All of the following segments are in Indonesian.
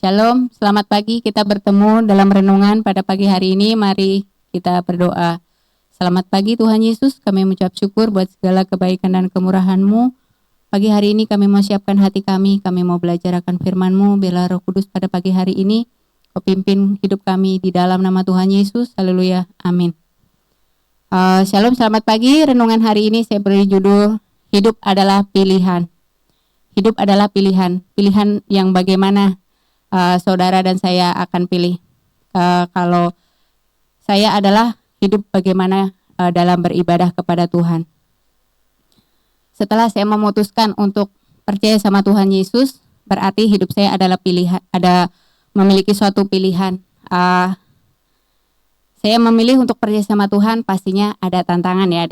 Shalom, selamat pagi. Kita bertemu dalam renungan pada pagi hari ini. Mari kita berdoa. Selamat pagi Tuhan Yesus, kami mengucap syukur buat segala kebaikan dan kemurahan-Mu. Pagi hari ini kami mau siapkan hati kami mau belajar akan firman-Mu. Biarlah Roh Kudus pada pagi hari ini Kau pimpin hidup kami di dalam nama Tuhan Yesus. Haleluya, amin. Shalom, selamat pagi. Renungan hari ini saya beri judul Hidup adalah Pilihan. Hidup adalah pilihan. Pilihan yang bagaimana saudara dan saya akan pilih. Kalau saya adalah hidup bagaimana dalam beribadah kepada Tuhan. Setelah saya memutuskan untuk percaya sama Tuhan Yesus, berarti hidup saya adalah pilihan, memiliki suatu pilihan. Saya memilih untuk percaya sama Tuhan, pastinya ada tantangan ya,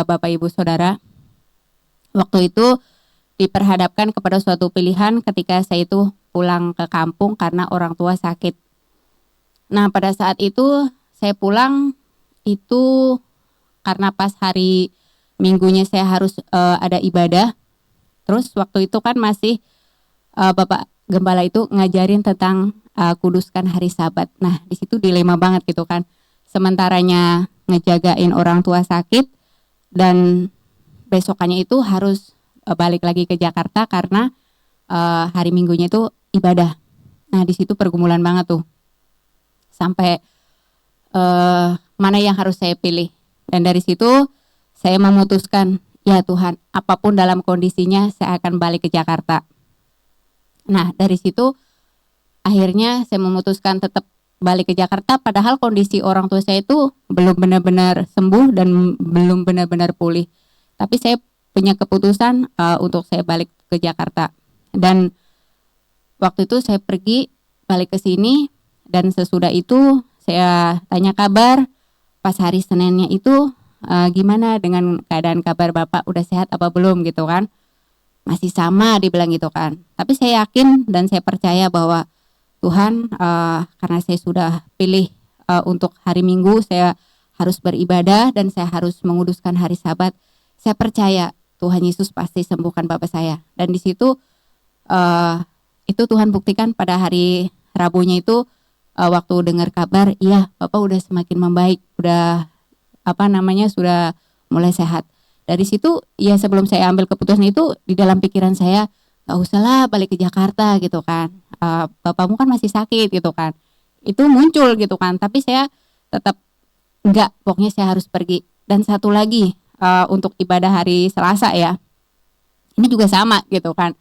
Bapak Ibu Saudara. Waktu itu diperhadapkan kepada suatu pilihan ketika saya itu pulang ke kampung karena orang tua sakit. Nah, pada saat itu saya pulang itu karena pas hari Minggunya saya harus ada ibadah. Terus waktu itu kan masih Bapak Gembala itu ngajarin tentang kuduskan hari Sabat. Nah, di situ dilema banget gitu kan. Sementaranya ngejagain orang tua sakit dan besokannya itu harus balik lagi ke Jakarta karena hari Minggunya itu ibadah. Nah, di situ pergumulan banget tuh. Sampai mana yang harus saya pilih. Dan dari situ saya memutuskan, ya Tuhan, apapun dalam kondisinya saya akan balik ke Jakarta. Nah, dari situ akhirnya saya memutuskan tetap balik ke Jakarta padahal kondisi orang tua saya itu belum benar-benar sembuh dan belum benar-benar pulih. Tapi saya punya keputusan untuk saya balik ke Jakarta. Dan waktu itu saya pergi balik ke sini dan sesudah itu saya tanya kabar. Pas hari Seninnya itu gimana dengan keadaan kabar Bapak, udah sehat apa belum gitu kan. Masih sama dibilang gitu kan. Tapi saya yakin dan saya percaya bahwa Tuhan karena saya sudah pilih untuk hari Minggu saya harus beribadah dan saya harus menguduskan hari Sabat. Saya percaya Tuhan Yesus pasti sembuhkan Bapak saya. Dan di situ itu Tuhan buktikan pada hari Rabunya itu waktu dengar kabar, iya Bapak udah semakin membaik, udah sudah mulai sehat. Dari situ ya sebelum saya ambil keputusan itu di dalam pikiran saya gak usahlah balik ke Jakarta gitu kan. Bapakmu kan masih sakit gitu kan. Itu muncul gitu kan. Tapi saya tetap enggak, pokoknya saya harus pergi. Dan satu lagi untuk ibadah hari Selasa ya. Ini juga sama gitu kan.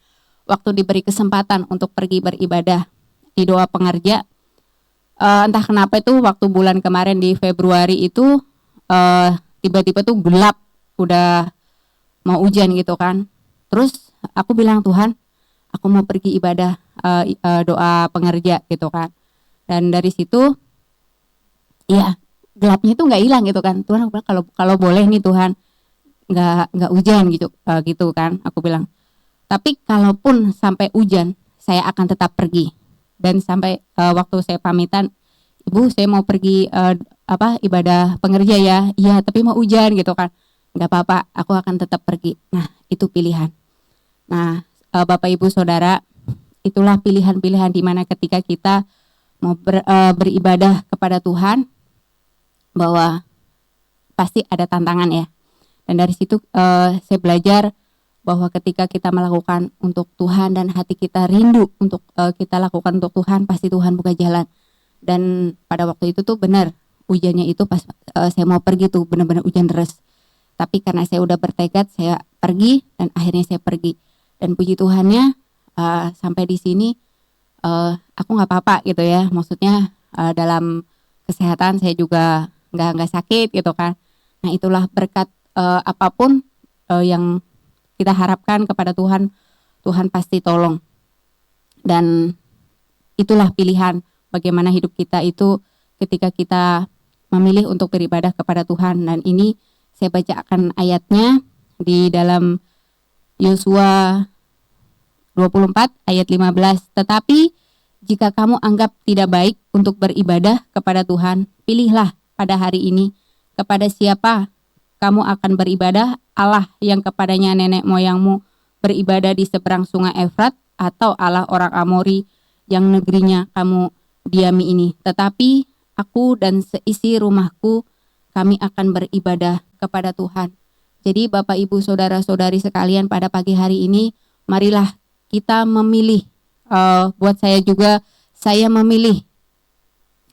Waktu diberi kesempatan untuk pergi beribadah di doa pengerja. Entah kenapa itu waktu bulan kemarin di Februari itu tiba-tiba tuh gelap. Udah mau hujan gitu kan. Terus aku bilang, Tuhan, aku mau pergi ibadah doa pengerja gitu kan. Dan dari situ ya gelapnya itu nggak hilang gitu kan. Tuhan, aku bilang kalau boleh nih Tuhan nggak hujan gitu kan. Aku bilang. Tapi kalaupun sampai hujan, saya akan tetap pergi. Dan sampai waktu saya pamitan, Ibu saya mau pergi ibadah pengerja ya. Iya, tapi mau hujan gitu kan. Nggak apa-apa, aku akan tetap pergi. Nah, itu pilihan. Nah, Bapak Ibu Saudara, itulah pilihan-pilihan di mana ketika kita mau beribadah kepada Tuhan, bahwa pasti ada tantangan ya. Dan dari situ saya belajar bahwa ketika kita melakukan untuk Tuhan dan hati kita rindu untuk kita lakukan untuk Tuhan, pasti Tuhan buka jalan. Dan pada waktu itu tuh benar, hujannya itu pas saya mau pergi tuh benar-benar hujan deras. Tapi karena saya udah bertekad, saya pergi dan akhirnya saya pergi. Dan puji Tuhannya sampai di sini aku nggak apa-apa gitu ya. Maksudnya dalam kesehatan saya juga nggak sakit gitu kan. Nah itulah berkat apapun yang kita harapkan kepada Tuhan, Tuhan pasti tolong. Dan itulah pilihan bagaimana hidup kita itu ketika kita memilih untuk beribadah kepada Tuhan. Dan ini saya bacakan ayatnya di dalam Yosua 24 ayat 15. Tetapi jika kamu anggap tidak baik untuk beribadah kepada Tuhan, pilihlah pada hari ini kepada siapa kamu akan beribadah, Allah yang kepadanya nenek moyangmu beribadah di seberang sungai Efrat, atau Allah orang Amori yang negerinya kamu diami ini, tetapi aku dan seisi rumahku, kami akan beribadah kepada Tuhan. Jadi Bapak Ibu Saudara-saudari sekalian, pada pagi hari ini marilah kita memilih. Buat saya juga, saya memilih,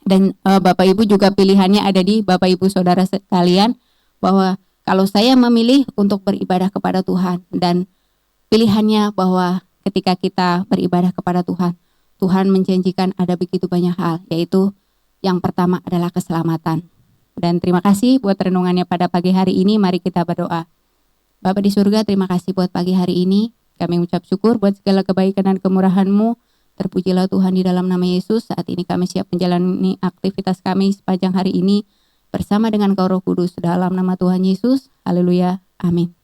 dan Bapak Ibu juga pilihannya ada di Bapak Ibu Saudara sekalian, bahwa kalau saya memilih untuk beribadah kepada Tuhan, dan pilihannya bahwa ketika kita beribadah kepada Tuhan, Tuhan menjanjikan ada begitu banyak hal, yaitu yang pertama adalah keselamatan. Dan terima kasih buat renungannya pada pagi hari ini. Mari kita berdoa. Bapa di surga, terima kasih buat pagi hari ini. Kami ucap syukur buat segala kebaikan dan kemurahan-Mu. Terpujilah Tuhan, di dalam nama Yesus. Saat ini kami siap menjalani aktivitas kami sepanjang hari ini bersama dengan Kau Roh Kudus, dalam nama Tuhan Yesus. Haleluya. Amin.